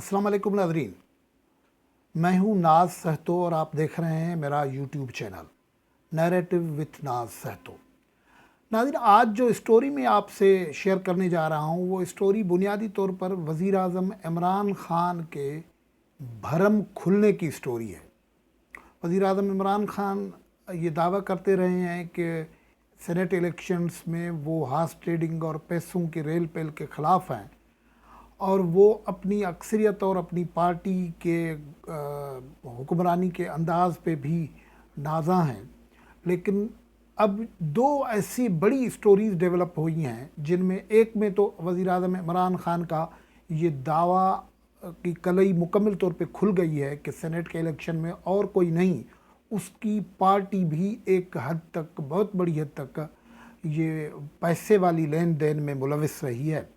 अस्सलाम वालेकुम नाज़रीन। मैं हूं नाज सहतो और आप देख रहे हैं मेरा यूट्यूब चैनल नैरेटिव विथ नाज सहतो। नाज़रीन, आज जो स्टोरी मैं आपसे शेयर करने जा रहा हूं वो स्टोरी बुनियादी तौर पर वज़ीर आज़म इमरान ख़ान के भरम खुलने की स्टोरी है। वज़ीर आज़म इमरान ख़ान ये दावा करते रहे हैं कि सेनेट इलेक्शंस में वो हार्स ट्रेडिंग और पैसों के रेल पेल के ख़िलाफ़ हैं और वो अपनी अक्सरियत और अपनी पार्टी के हुक्मरानी के अंदाज़ पे भी नाज़ा हैं। लेकिन अब दो ऐसी बड़ी स्टोरीज़ डेवलप हुई हैं जिनमें एक में तो वज़ीर आज़म इमरान ख़ान का ये दावा की कलई मुकम्मल तौर पे खुल गई है कि सेनेट के इलेक्शन में और कोई नहीं, उसकी पार्टी भी एक हद तक, बहुत बड़ी हद तक ये पैसे वाली लेन देन में मुलविस रही है।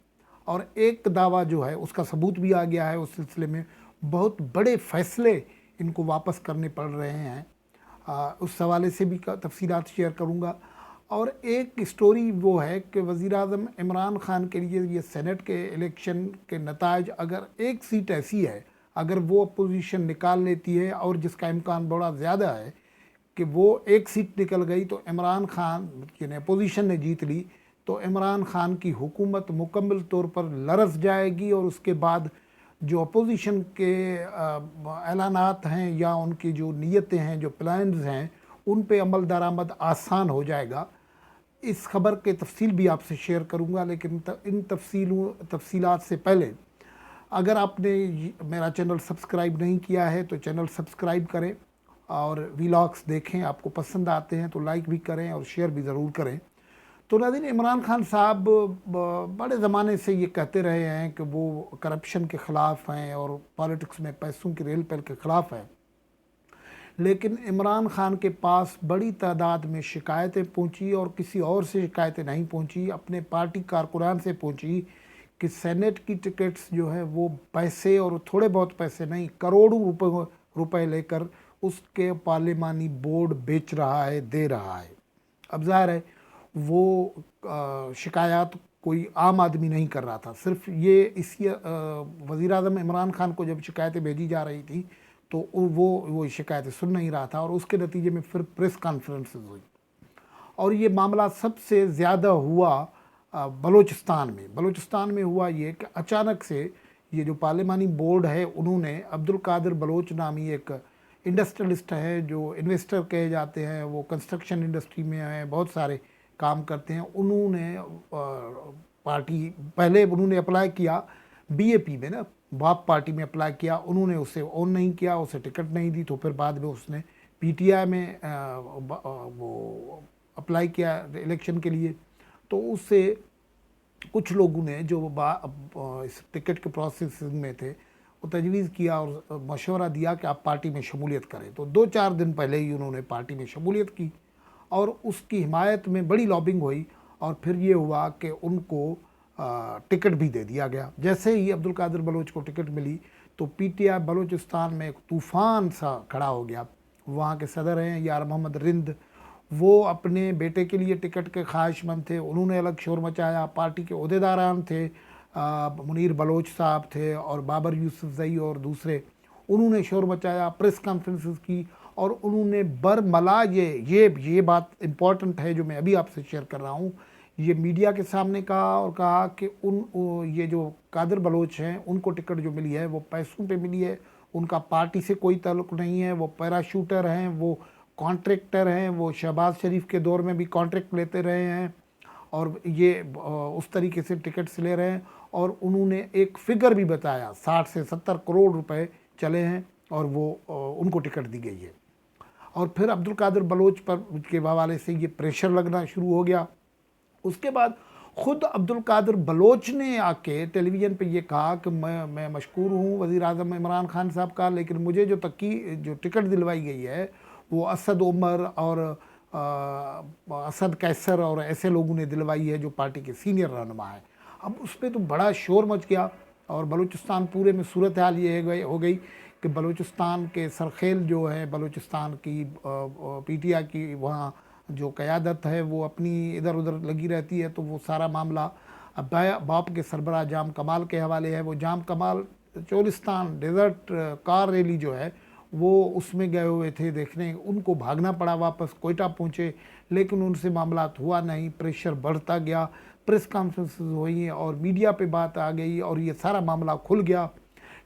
और एक दावा जो है उसका सबूत भी आ गया है। उस सिलसिले में बहुत बड़े फ़ैसले इनको वापस करने पड़ रहे हैं। उस हवाले से भी तफसीलात शेयर करूँगा। और एक स्टोरी वो है कि वज़ीर आज़म इमरान ख़ान के लिए ये सेनेट के इलेक्शन के नताइज, अगर एक सीट ऐसी है, अगर वो अपोजिशन निकाल लेती है और जिसका इम्कान बड़ा ज़्यादा है कि वो एक सीट निकल गई तो इमरान ख़ान यानी अपोजिशन ने जीत ली, तो इमरान ख़ान की हुकूमत मुकम्मल तौर पर लरस जाएगी और उसके बाद जो अपोजिशन के ऐलानात हैं या उनकी जो नीयतें हैं, जो प्लान्स हैं, उन पे अमल दरामद आसान हो जाएगा। इस खबर के तफसील भी आपसे शेयर करूंगा, लेकिन इन तफसीलात से पहले अगर आपने मेरा चैनल सब्सक्राइब नहीं किया है तो चैनल सब्सक्राइब करें और वीलॉग्स देखें। आपको पसंद आते हैं तो लाइक भी करें और शेयर भी ज़रूर करें। तो नाज़रीन, इमरान ख़ान साहब बड़े ज़माने से ये कहते रहे हैं कि वो करप्शन के ख़िलाफ़ हैं और पॉलिटिक्स में पैसों की रेल पेल के ख़िलाफ़ हैं। लेकिन इमरान ख़ान के पास बड़ी तादाद में शिकायतें पहुंची और किसी और से शिकायतें नहीं पहुंची, अपने पार्टी कारकुनान से पहुंची कि सेनेट की टिकट्स जो है वो पैसे, और थोड़े बहुत पैसे नहीं, करोड़ों रुपए लेकर उसके पार्लिमानी बोर्ड बेच रहा है, दे रहा है। अब ज़ाहिर है वो शिकायत कोई आम आदमी नहीं कर रहा था। सिर्फ ये इसी वज़ीर आज़म इमरान ख़ान को जब शिकायतें भेजी जा रही थी तो वो शिकायतें सुन नहीं रहा था और उसके नतीजे में फिर प्रेस कॉन्फ्रेंसेस हुई। और ये मामला सबसे ज़्यादा हुआ बलूचिस्तान में हुआ ये कि अचानक से ये जो पार्लिमानी बोर्ड है, उन्होंने अब्दुल कादिर बलोच नामी एक इंडस्ट्रियलिस्ट है, जो इन्वेस्टर कहे जाते हैं, वो कंस्ट्रक्शन इंडस्ट्री में है, बहुत सारे काम करते हैं। उन्होंने पार्टी पहले उन्होंने अप्लाई किया बीएपी में ना, बाप पार्टी में अप्लाई किया, उन्होंने उसे ऑन नहीं किया, उसे टिकट नहीं दी, तो फिर बाद में उसने पीटीआई में वो अप्लाई किया इलेक्शन के लिए। तो उससे कुछ लोगों ने जो इस टिकट के प्रोसेसिंग में थे वो तजवीज़ किया और मशवरा दिया कि आप पार्टी में शमूलियत करें। तो 2-4 दिन पहले ही उन्होंने पार्टी में शमूलियत की और उसकी हिमायत में बड़ी लॉबिंग हुई और फिर ये हुआ कि उनको टिकट भी दे दिया गया। जैसे ही अब्दुल कादिर बलोच को टिकट मिली तो पीटीआई बलूचिस्तान में एक तूफ़ान सा खड़ा हो गया। वहाँ के सदर हैं यार मोहम्मद रिंद, वो अपने बेटे के लिए टिकट के ख्वाहिशमंद थे, उन्होंने अलग शोर मचाया। पार्टी के ओहदेदारान थे, मुनीर बलोच साहब थे और बाबर यूसुफजई और दूसरे, उन्होंने शोर मचाया, प्रेस कॉन्फ्रेंसेस की और उन्होंने बरमला ये बात इम्पॉर्टेंट है जो मैं अभी आपसे शेयर कर रहा हूँ, ये मीडिया के सामने कहा और कहा कि ये जो कादिर बलोच हैं उनको टिकट जो मिली है वो पैसों पे मिली है, उनका पार्टी से कोई ताल्लुक़ नहीं है, वो पैराशूटर हैं, वो कॉन्ट्रैक्टर हैं, वो शहबाज शरीफ के दौर में भी कॉन्ट्रैक्ट लेते रहे हैं और ये उस तरीके से टिकट्स ले रहे हैं। और उन्होंने एक फ़िगर भी बताया, 60 से 70 करोड़ रुपए चले हैं और वो उनको टिकट दी गई है। और फिर अब्दुल कादिर बलोच पर के हवाले से ये प्रेशर लगना शुरू हो गया। उसके बाद ख़ुद अब्दुल कादिर बलोच ने आके टेलीविज़न पे ये कहा कि मैं मशकूर हूँ वज़ीर आज़म इमरान ख़ान साहब का, लेकिन मुझे जो टिकट दिलवाई गई है वो असद उमर और असद कैसर और ऐसे लोगों ने दिलवाई है जो पार्टी के सीनियर रहनुमा हैं। अब उस पर तो बड़ा शोर मच गया और बलूचिस्तान पूरे में सूरत हाल ये हो गई कि बलूचिस्तान के सरखेल जो है, बलूचिस्तान की पीटीआई की वहाँ जो क़यादत है वो अपनी इधर उधर लगी रहती है। तो वो सारा मामला अब बाप के सरबराह जाम कमाल के हवाले है। वो जाम कमाल चोलिस्तान डेजर्ट कार रैली जो है वो उसमें गए हुए थे देखने, उनको भागना पड़ा, वापस कोयटा पहुँचे, लेकिन उनसे मामला हुआ नहीं, प्रेशर बढ़ता गया, प्रेस कॉन्फ्रेंस हुई और मीडिया पे बात आ गई और ये सारा मामला खुल गया।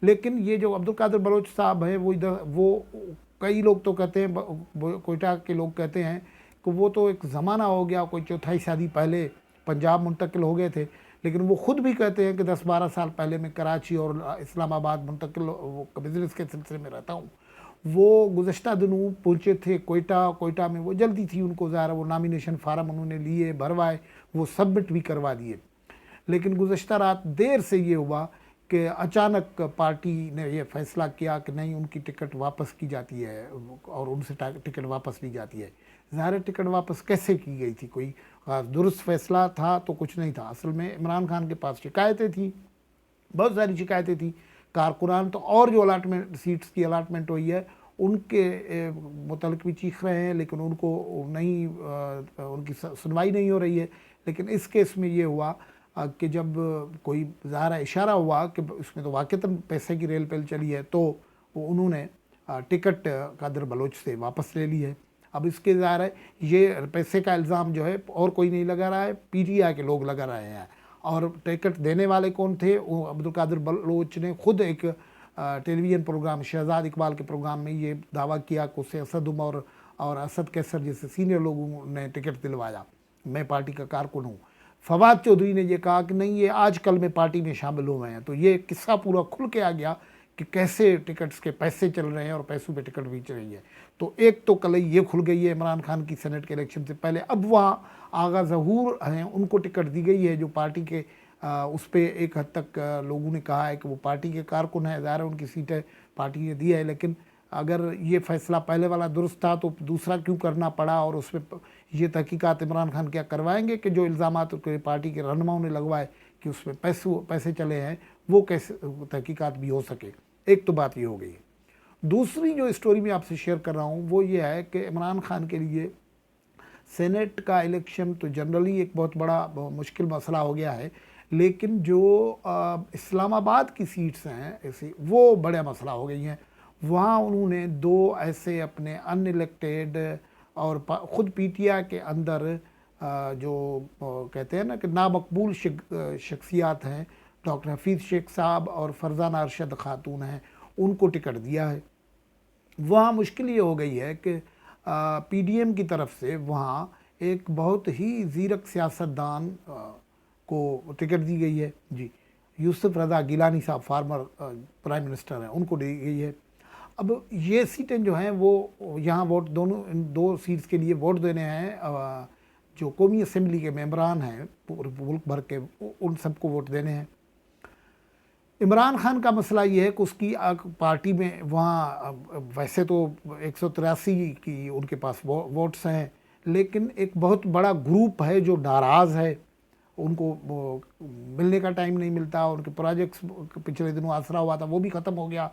लेकिन ये जो अब्दुल कादिर बलोच साहब हैं वो कई लोग तो कहते हैं, कोयटा के लोग कहते हैं कि वो तो एक ज़माना हो गया, कोई चौथाई शादी पहले पंजाब मुंतकिल हो गए थे, लेकिन वो ख़ुद भी कहते हैं कि 10-12 साल पहले मैं कराची और इस्लामाबाद मुंतकिल वो बिज़नेस के सिलसिले में रहता हूँ। वो गुज़श्ता दिनों पहुँचे थे कोयटा में, वो जल्दी थी उनको, ज़ाहिर वो नॉमिनेशन फार्म उन्होंने लिए, भरवाए, वो सबमिट भी करवा दिए। लेकिन गुज़श्ता रात देर से ये हुआ कि अचानक पार्टी ने ये फ़ैसला किया कि नहीं, उनकी टिकट वापस की जाती है और उनसे टिकट वापस ली जाती है। ज़ाहिर टिकट वापस कैसे की गई थी, कोई दुरुस्त फ़ैसला था तो कुछ नहीं था। असल में इमरान खान के पास शिकायतें थी, बहुत सारी शिकायतें थी, कारकुनान तो, और जो अलाटमेंट सीट्स की अलाटमेंट हुई है उनके मुतल्लिक़ भी चीख रहे हैं, लेकिन उनको नहीं, उनकी सुनवाई नहीं हो रही है। लेकिन इस केस में ये हुआ कि जब कोई ज़ाहिर इशारा हुआ कि इसमें तो वाक़तन पैसे की रेल पेल चली है, तो उन्होंने टिकट कादिर बलोच से वापस ले ली है। अब इसके ज़ाहिर है ये पैसे का इल्ज़ाम जो है और कोई नहीं लगा रहा है, पीटीआई के लोग लगा रहे हैं। और टिकट देने वाले कौन थे, वो अब्दुल कादिर बलोच ने ख़ुद एक टेलीविज़न प्रोग्राम शहजाद इकबाल के प्रोग्राम में ये दावा किया कि उससे असद उमर और असद कैसर जैसे सीनियर लोगों ने टिकट दिलवाया, मैं पार्टी का कारकुन हूँ। फवाद चौधरी ने ये कहा कि नहीं, ये आजकल में पार्टी में शामिल हुए हैं। तो ये किस्सा पूरा खुल के आ गया कि कैसे टिकट्स के पैसे चल रहे हैं और पैसों पे टिकट बेच रही है। तो एक तो कलई ये खुल गई है इमरान खान की सेनेट के इलेक्शन से पहले। अब वहाँ आगा ज़हूर हैं, उनको टिकट दी गई है जो पार्टी के उस पर एक हद तक लोगों ने कहा है कि वो पार्टी के कारकुन है, ज़ाहिर है उनकी सीटें पार्टी ने दी है। लेकिन अगर ये फ़ैसला पहले वाला दुरुस्त था तो दूसरा क्यों करना पड़ा, और उसमें ये तहकीकात इमरान खान क्या करवाएंगे कि जो इल्ज़ामात पार्टी के रहनुमाओं ने लगवाए कि उसमें पैसे चले हैं, वो कैसे तहकीकात भी हो सके। एक तो बात ये हो गई है। दूसरी जो स्टोरी मैं आपसे शेयर कर रहा हूँ वो ये है कि इमरान खान के लिए सेनेट का इलेक्शन तो जनरली एक बहुत बड़ा मुश्किल मसला हो गया है, लेकिन जो इस्लामाबाद की सीट्स हैं ऐसी, वो बड़ा मसला हो गई हैं। वहाँ उन्होंने दो ऐसे अपने अनइलेक्टेड और ख़ुद पीटीआई के अंदर जो कहते हैं ना कि नामकबूल शख्सियात हैं, डॉक्टर हफीज़ शेख साहब और फरजाना अरशद खातून हैं, उनको टिकट दिया है। वहाँ मुश्किल ये हो गई है कि पीडीएम की तरफ से वहाँ एक बहुत ही ज़ीरक सियासतदान को टिकट दी गई है जी, यूसुफ रज़ा गिलानी साहब फार्मर प्राइम मिनिस्टर हैं, उनको दी गई है। अब ये सीटें जो हैं वो यहाँ वोट दोनों इन दो सीट्स के लिए वोट देने हैं, जो कौमी असम्बली के मेंबरान हैं मुल्क भर के, उन सबको वोट देने हैं। इमरान खान का मसला ये है कि उसकी पार्टी में वहाँ वैसे तो 183 की उनके पास वोट्स हैं, लेकिन एक बहुत बड़ा ग्रुप है जो नाराज़ है, उनको मिलने का टाइम नहीं मिलता, उनके प्रोजेक्ट्स पिछले दिनों आसरा हुआ था वो भी ख़त्म हो गया।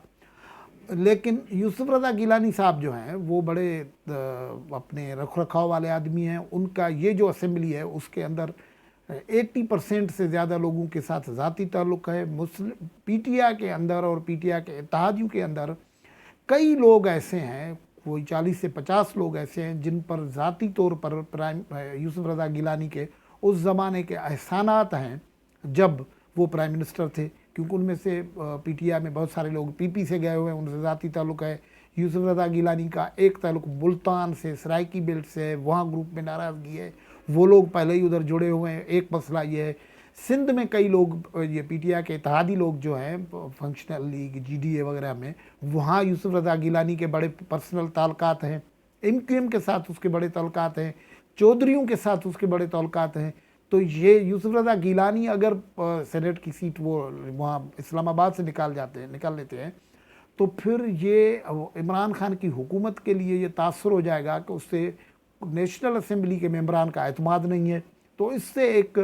लेकिन यूसुफ रज़ा गिलानी साहब जो हैं वो बड़े अपने रख रखाव वाले आदमी हैं। उनका ये जो असेंबली है उसके अंदर 80% से ज़्यादा लोगों के साथ ज़ाती ताल्लुक़ है। मुस्लिम पीटीआई के अंदर और पीटीआई के इत्तेहादियों के अंदर कई लोग ऐसे हैं, कोई 40 से 50 लोग ऐसे हैं जिन पर ज़ाती तौर पर यूसुफ रज़ा गिलानी के उस ज़माने के एहसानात हैं जब वो प्राइम मिनिस्टर थे, क्योंकि उनमें से पीटीआई में बहुत सारे लोग पीपी से गए हुए हैं, उनसे ज़ाती ताल्लुक़ है। यूसुफ रज़ा गिलानी का एक ताल्लुक़ मुल्तान से, सराइकी बेल्ट से, वहाँ ग्रुप में नाराज़गी है, वो लोग पहले ही उधर जुड़े हुए हैं। एक मसला ये है, सिंध में कई लोग ये पीटीआई के इत्तेहादी लोग जो हैं फंक्शनल लीग जीडीए वगैरह में, वहाँ यूसुफ रज़ा गिलानी के बड़े पर्सनल ताल्लुकात हैं, एमक्यूएम के साथ उसके बड़े ताल्लुकात हैं, चौधरियों के साथ उसके बड़े ताल्लुकात हैं। तो ये यूसुफ रज़ा गिलानी अगर सेनेट की सीट वो वहाँ इस्लामाबाद से निकाल लेते हैं तो फिर ये इमरान खान की हुकूमत के लिए ये तासुर हो जाएगा कि उससे नेशनल असेंबली के मेंबरान का एतमाद नहीं है। तो इससे एक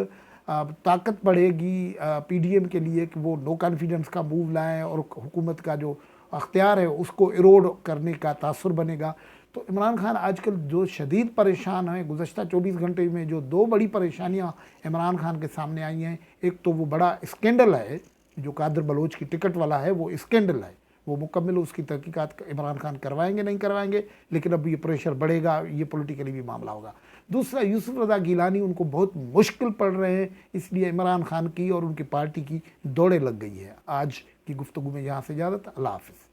ताकत बढ़ेगी पीडीएम के लिए कि वो नो कॉन्फिडेंस का मूव लाएं और हुकूमत का जो अख्तियार है उसको इरोड करने का तासुर बनेगा। तो इमरान खान आजकल जो शदीद परेशान हैं, गुज़श्ता 24 घंटे में जो दो बड़ी परेशानियां इमरान खान के सामने आई हैं, एक तो वो बड़ा स्कैंडल है جو قادر بلوچ کی ٹکٹ والا ہے وہ اسکینڈل ہے، وہ مکمل اس کی تحقیقات عمران خان کروائیں گے نہیں کروائیں گے، لیکن اب یہ پریشر بڑھے گا، یہ پولیٹیکلی بھی معاملہ ہوگا۔ دوسرا، یوسف رضا گیلانی ان کو بہت مشکل پڑ رہے ہیں، اس لیے عمران خان کی اور ان کی پارٹی کی دوڑیں لگ گئی ہے۔ آج کی گفتگو میں یہاں سے اجازت، اللہ حافظ۔